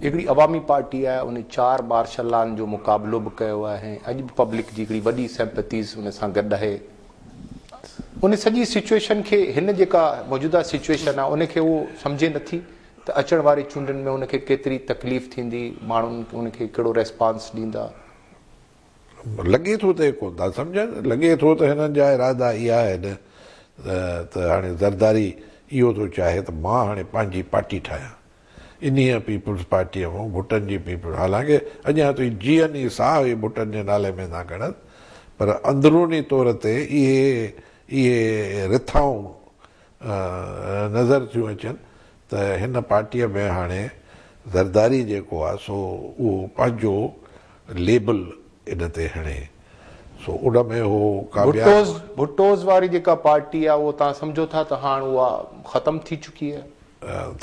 हिकिड़ी अवामी पार्टी आहे, उन 4 मार्शलान जो मुक़ाबिलो बि कयो आहे, अॼु बि पब्लिक जी हिकिड़ी वॾी सिंपैथीज़ उन सां गॾु आहे। उन सॼी सिचुएशन खे, हिन जेका मौजूदा सिचुएशन आहे उनखे उहो सम्झे नथी त अचण वारी चूंडनि में उनखे केतिरी तकलीफ़ थींदी, माण्हुनि उनखे कहिड़ो रेस्पॉन्स ॾींदा। लॻे थो त कोन था सम्झनि, लॻे थो त हिननि जा इरादा इहा आहिनि त हाणे ज़रदारी इहो थो चाहे त मां हाणे पंहिंजी पार्टी ठाहियां, इन्हीअ पीपुल्स पार्टीअ मां भुटनि जी पीपुल्स, हालांकि अञा ताईं जीअनि ई साह ई भुटनि जे नाले में था खणनि, पर अंदरूनी तौर ते इहे रिथाऊं नज़र थियूं अचनि त हिन पार्टीअ में हाणे ज़रदारी जेको आहे सो उहो पंहिंजो लेबल इन ते हणे, सो उन में हो भुट्टोज़ वारी जेका पार्टी आहे उहो तव्हां सम्झो था त हाणे उहा ख़तमु थी चुकी आहे,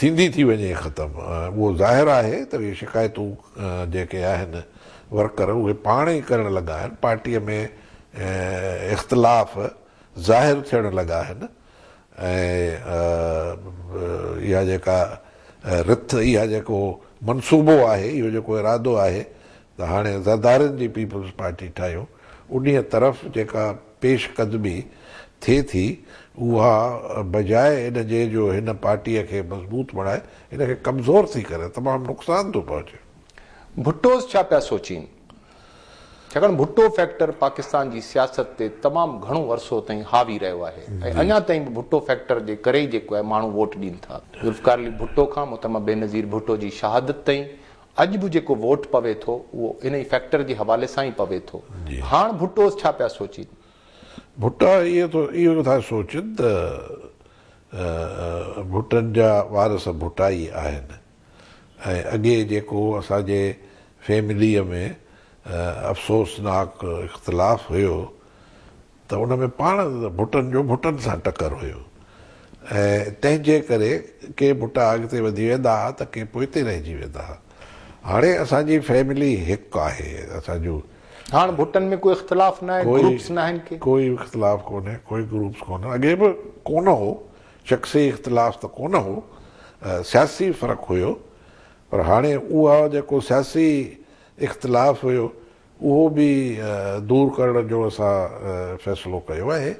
थींदी थी वञे ख़तमु। उहो ज़ाहिर आहे त इहे शिकायतूं जेके आहिनि वर्कर उहे पाण ई करणु लॻा आहिनि, पार्टीअ में इख़्तिलाफ़ ज़ाहिर थियणु लॻा आहिनि, ऐं इहा जेका रिथ, इहा जेको मनसूबो आहे, इहो जेको इरादो आहे त हाणे ज़रदारनि जी पीपुल्स पार्टी ठाहियूं, उन्हीअ तरफ़ जेका पेशकदमी थिए थी उहा बजाए इन जे जो हिन पार्टीअ खे मज़बूत बणाए हिनखे कमज़ोर थी करे तमामु नुक़सान थो पहुचे। भुट्टोज़ छा पिया सोचीनि, छाकाणि भुट्टो फैक्टर पाकिस्तान जी सियासत ते तमामु घणो अरसो ताईं हावी रहियो आहे, ऐं अञा ताईं बि भुट्टो फैक्टर जे करे ई जेको आहे माण्हू वोट ॾियनि था। ज़ुल्फ़िकार अली भुट्टो खां मोहतरमा बेनज़ीर भुट्टो जी शहादत ताईं अॼु बि जेको वोट पवे थो उहो इन ई फैक्टर जे हवाले सां ई पवे थो। हाणे भुट्टोज़ छा पिया सोचीनि, भुट्टा इहो था सोचनि त भुटनि जा वारस भुट्टा ई आहिनि, ऐं अॻे जेको असांजे फैमिलीअ में अफ़सोसनाक इख़्तिलाफ़ हुयो त उन में पाण भुटनि जो भुटनि सां टकर हुयो, ऐं तंहिंजे करे के भुट्टा अॻिते वधी वेंदा हुआ त के पोइते रहिजी वेंदा हुआ। हाणे असांजी फैमिली हिकु आहे, असांजो हाणे भुटनि में कोई इख़्तिलाफ़ न आहे, ग्रुप्स न आहिनि, कोई इख़्तिलाफ़ कोन्हे, कोई ग्रुप्स कोन्हे, अॻे बि कोन हो, शख़्सी इख़्तिलाफ़ त कोन हो, सियासी फ़र्क़ु हुयो, पर हाणे उहा जेको सियासी इख़्तिलाफ़ हुयो उहो बि दूरि करण जो असां फ़ैसिलो कयो आहे,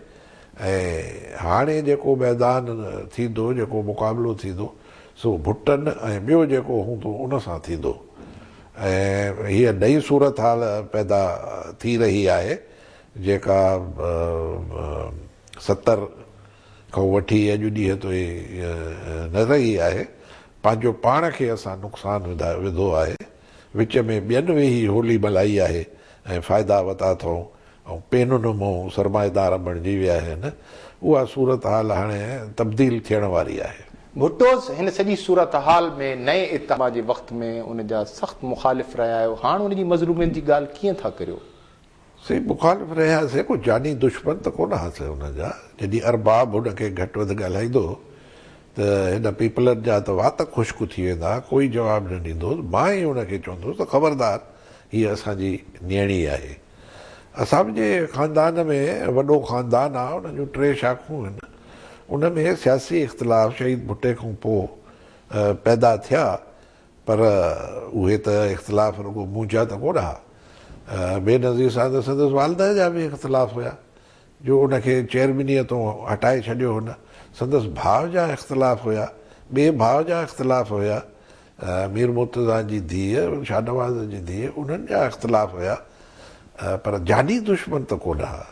ऐं हाणे जेको मैदान थींदो, जेको मुक़ाबिलो थींदो सो भुटनि ऐं ॿियो जेको हूंदो उन सां थींदो, ऐं हीअ नई सूरत हाल पैदा थी रही आहे जेका 70 खां वठी अॼु ॾींहं ताईं न रही आहे। पंहिंजो पाण खे असां नुक़सानु विधो आहे, विच में ॿियनि वेही होली मल्हाई आहे ऐं फ़ाइदा वरिता अथऊं, ऐं पेनुनि मां सरमाएदार बणिजी विया आहिनि। उहा सूरत हाल हाणे तब्दील थियण वारी आहे। भुट्टोज़ हिन सॼी सूरत हाल में नए इत्तमा जे वक़्त में उन जा सख़्तु मुख़ालिफ़ रहिया आहियो, हाणे उनजी मज़लूमियत जी ॻाल्हि कीअं था करियो? सही मुख़ालिफ़ रहियासीं, को जानी दुश्मन त कोन हुआसीं हुनजा, जॾहिं अरबाब हुनखे घटि वधि ॻाल्हाईंदो त हिन पीपलनि जा त वात ख़ुश्क थी वेंदा, कोई जवाबु न ॾींदो। मां ई हुनखे चवंदुसि त ख़बरदार हीअ असांजी नियणी आहे। असांजे ख़ानदान में वॾो ख़ानदान आहे, उन जूं 3 शाखूं आहिनि, उन में सियासी इख़्तिलाफ़ शहीद भुट्टे खां पोइ पैदा थिया, पर उहे त इख़्तिलाफ़ रुॻो मुंहिंजा त कोन हुआ, बेनज़ीर सां त संदसि वालदा जा बि इख़्तिलाफ़ हुया जो उनखे चेयरमैनीअ तां हटाए छॾियो हुन, संदसि भाउ जा इख़्तिलाफ़ हुया, ॿिए भाउ जा इख़्तिलाफ़ हुया, मीर मुर्तज़ा जी धीअ, शाहनवाज़ जी धीअ, उन्हनि जा इख़्तिलाफ़ हुया, पर जानी दुश्मन त कोन हुआ।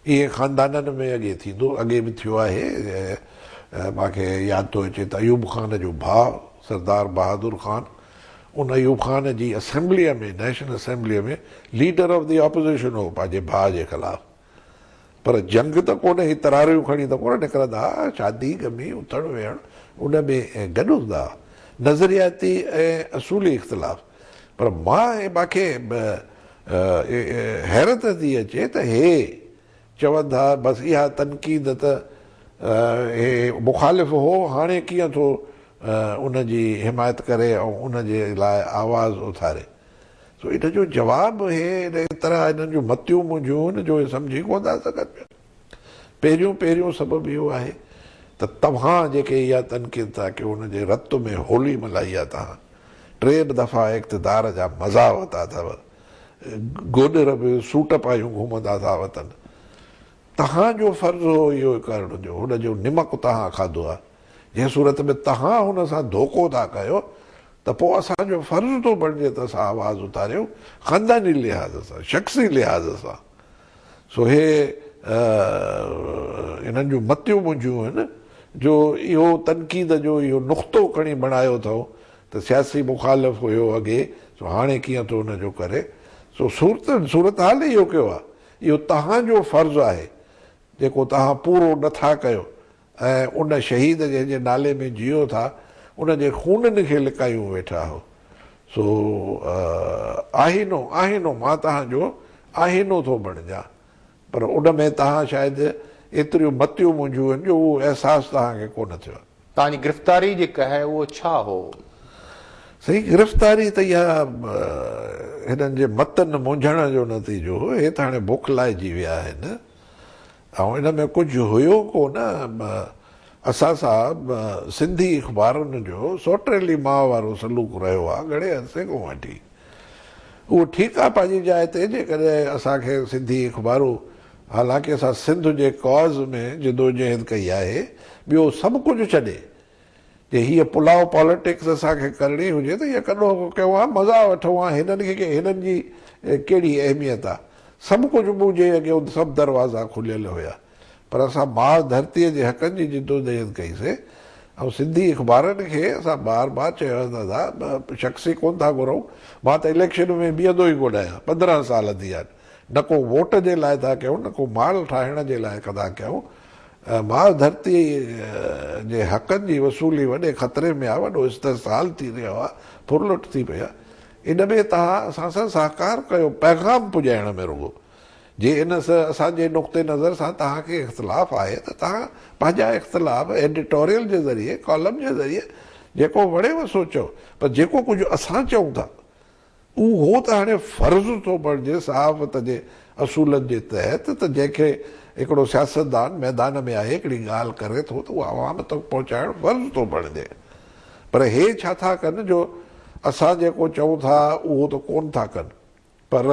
इहे ख़ानदाननि में अॻे थींदो, अॻे बि थियो आहे। मूंखे यादि थो अचे त अयूब ख़ान जो भाउ सरदार बहादुर ख़ान, उन अयूब ख़ान जी असेंबलीअ में, नेशनल असेंबलीअ में लीडर ऑफ द ऑपोज़िशन हो पंहिंजे भाउ जे ख़िलाफ़ु, पर जंग त कोन्हे, ही तरारियूं खणी त कोन निकिरंदा, शादी गमी उथणु वेहणु उन में गॾु हूंदा, नज़रियाती ऐं असूली इख़्तिलाफ़। पर मूंखे हैरत थी अचे त हे चवंदा बसि इहा तनक़ीद त हे मुख़ालिफ़ हो, हाणे कीअं थो उनजी हिमायत करे ऐं उनजे लाइ आवाज़ उथारे। सो इन जो जवाबु हे इन तरह हिननि जूं मतियूं मुंहिंजियूं आहिनि जो सम्झी कोन था सघनि पिया। पहिरियों सबबु इहो आहे त तव्हां जेके इहा तनक़ीद था की हुनजे रत में होली मल्हाई आहे तव्हां, 3 दफ़ा इक़्तिदार जा मज़ा वरिता अथव, गोॾर बि सूट पायूं घुमंदा था वतन। तव्हांजो फर्ज़ हो इहो करण जो, हुनजो निमक तव्हां खाधो आहे। जंहिं सूरत में तव्हां हुन सां धोखो था कयो त पोइ असांजो फर्ज़ थो बणिजे त असां आवाज़ उतारियूं ख़ानदानी लिहाज़ सां, शख़्सी लिहाज़ सां। सो हे इन्हनि जूं मतियूं मुंझियूं आहिनि जो इहो तनक़ीद जो इहो नुक़्तो खणी बणायो अथव त सियासी मुखालिफ़ हुयो अॻे, सो हाणे कीअं थो हुनजो करे। सो सूरत हाल इहो कयो आहे, इहो तव्हांजो फर्ज़ु आहे जेको तव्हां पूरो नथा कयो ऐं उन शहीद जंहिंजे नाले में जियो था उनजे खूननि खे लिकायूं वेठा हो। सो आहीनो मां तव्हांजो आहीनो थो बणिजां, पर उन में तव्हां शायदि एतिरियूं मतियूं मुंझियूं आहिनि जो उहो अहसासु तव्हांखे कोन थियो। तव्हांजी गिरफ़्तारी जेका आहे उहो छा हो? सही, गिरफ़्तारी त इहा हिननि जे मतनि मुंझण जो नतीजो हो। हे त हाणे बौखलाइजी विया आहिनि ऐं हिन में कुझु हुयो कोन। असां सां सिंधी अख़बारुनि जो सोटेली माउ वारो सलूक रहियो आहे घणे अरसे खां वठी। उहो ठीकु आहे पंहिंजी जाइ ते, जेकॾहिं असांखे सिंधी अख़बारूं, हालांकि असां सिंध जे कॉज़ में जिदोजहद कई आहे, ॿियो सभु कुझु छॾे जे हीअ पुलाव पॉलिटिक्स असांखे करणी हुजे त हीअ कॾो कयो आहे, मज़ा वठूं आहे, हिननि जी कहिड़ी अहमियत आहे। सभु कुझु मुंहिंजे अॻियां सभु दरवाज़ा खुलियल हुया, पर असां माउ धरतीअ जे हक़नि जी जिदोजहद कईसीं। ऐं सिंधी अख़बारनि खे असां बार बार चयो था शख़्सी कोन था घुरूं। मां त इलेक्शन में बीहंदो ई कोन आहियां, 15 साल थी विया आहिनि। न को वोट जे लाइ था कयूं, न को माल ठाहिण जे लाइ था कयूं। माउ धरती जे हक़नि जी वसूली वॾे ख़तरे में आहे, वॾो इस्तेसाल थी रहियो आहे, फुरलुट थी पई आहे। इन में तव्हां असां सां सहकार कयो पैगाम पुॼाइण में। रुगो जे इन असांजे नुक़्ते नज़र सां तव्हांखे इख़्तिलाफ़ आहे त तव्हां पंहिंजा इख़्तिलाफ़ एडिटोरियल जे ज़रिए, कॉलम जे ज़रिए जेको वणेव सोचो, पर जेको कुझु असां चऊं था उहो त हाणे फ़र्ज़ु थो बणिजे सहाफ़त जे असूलनि जे तहत त जंहिंखे हिकिड़ो सियासतदान मैदान में आहे हिकिड़ी ॻाल्हि करे थो त उहा आवाम तक पहुचाइणु फ़र्ज़ु थो बणिजे। पर हे छा था कनि जो असां जेको चऊं था उहो त कोन था कनि, पर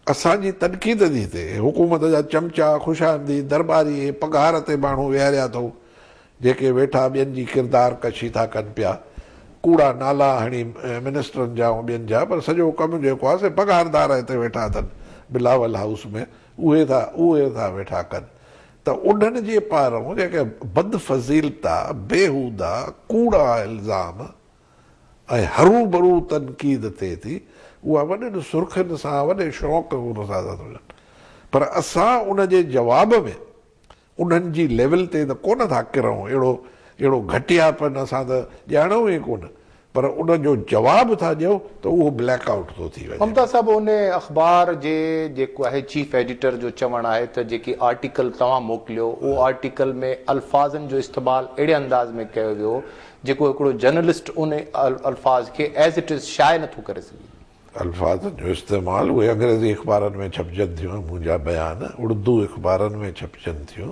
असांजी तनक़ीद थी थिए। हुकूमत जा चमचा, ख़ुशामदी, दरबारी, पघार ते माण्हू विहारिया अथऊं जेके वेठा ॿियनि जी किरदार कशी था कनि पिया, कूड़ा नाला हणी मिनिस्टरनि जा ऐं ॿियनि जा, पर सॼो कमु जेको आहे से पघारदार हिते वेठा अथनि बिलावल हाउस में, उहे था वेठा कनि। त उन्हनि जे पारां जेके बदफ़ज़ीलता, बेहूदा, कूड़ा इल्ज़ाम ऐं हरू भरू तनक़ीद थिए थी, उहा वॾनि सुर्खियुनि सां, वॾे शौक़ सां था वञनि। पर असां उन जे जवाब में उन्हनि जी लेवल ते त कोन था किरूं। अहिड़ो घटियापन असां त ॼाणूं ई कोन, पर उन जो जवाबु था ॾियूं त उहो ब्लैकआउट थो थी वञे। ममता साहिब, उन अख़बार जे जेको आहे चीफ एडिटर जो चवणु आहे त जेकी आर्टिकल तव्हां मोकिलियो उहो आर्टिकल में अल्फाज़नि जो इस्तेमालु अहिड़े अंदाज़ में कयो वियो जेको हिकिड़ो जर्नलिस्ट उन अल्फाज़ खे एज़ इट इज़ शाये नथो करे सघे। अल्फाज़नि जो इस्तेमालु उहे अंग्रेज़ी अख़बारनि में छपजनि थियूं, मुंहिंजा बयान उर्दू अख़बारनि में छपजनि थियूं,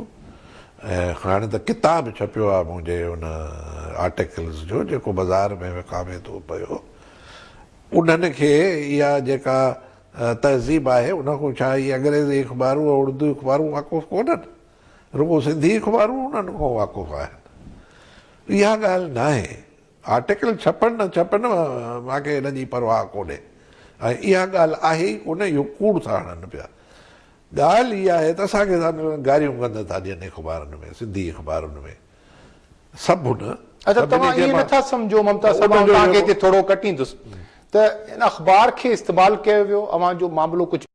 ऐं हाणे त किताबु छपियो आहे मुंहिंजे उन आर्टिकल्स जो जेको बाज़ार में विकामे थो पियो। उन्हनि खे इहा जेका तहज़ीब आहे उन खां छा इहे अंग्रेज़ी अख़बारूं उर्दू अख़बारूं वाक़ुफ़ु कोन्हनि, रुगो सिंधी अख़बारूं उन्हनि खां वाक़ुफ़ु आहिनि। इहा ॻाल्हि न आहे। आर्टिकल छपनि न छपनि मूंखे हिन जी परवाह कोन्हे, ऐं इहा ॻाल्हि आहे ई कोन, इहो कूड़ था हणनि पिया। ॻाल्हि इहा आहे त असांखे गारियूं गंद था ॾियनि अख़बारनि में, सिंधी अख़बारुनि में सभु न। अच्छा, तव्हां इहे नथा सम्झो ममता साहिब, तव्हांखे हिते थोरो कटींदुसि त इन अख़बार खे इस्तेमालु कयो वियो, अवां जो मामिलो कुझु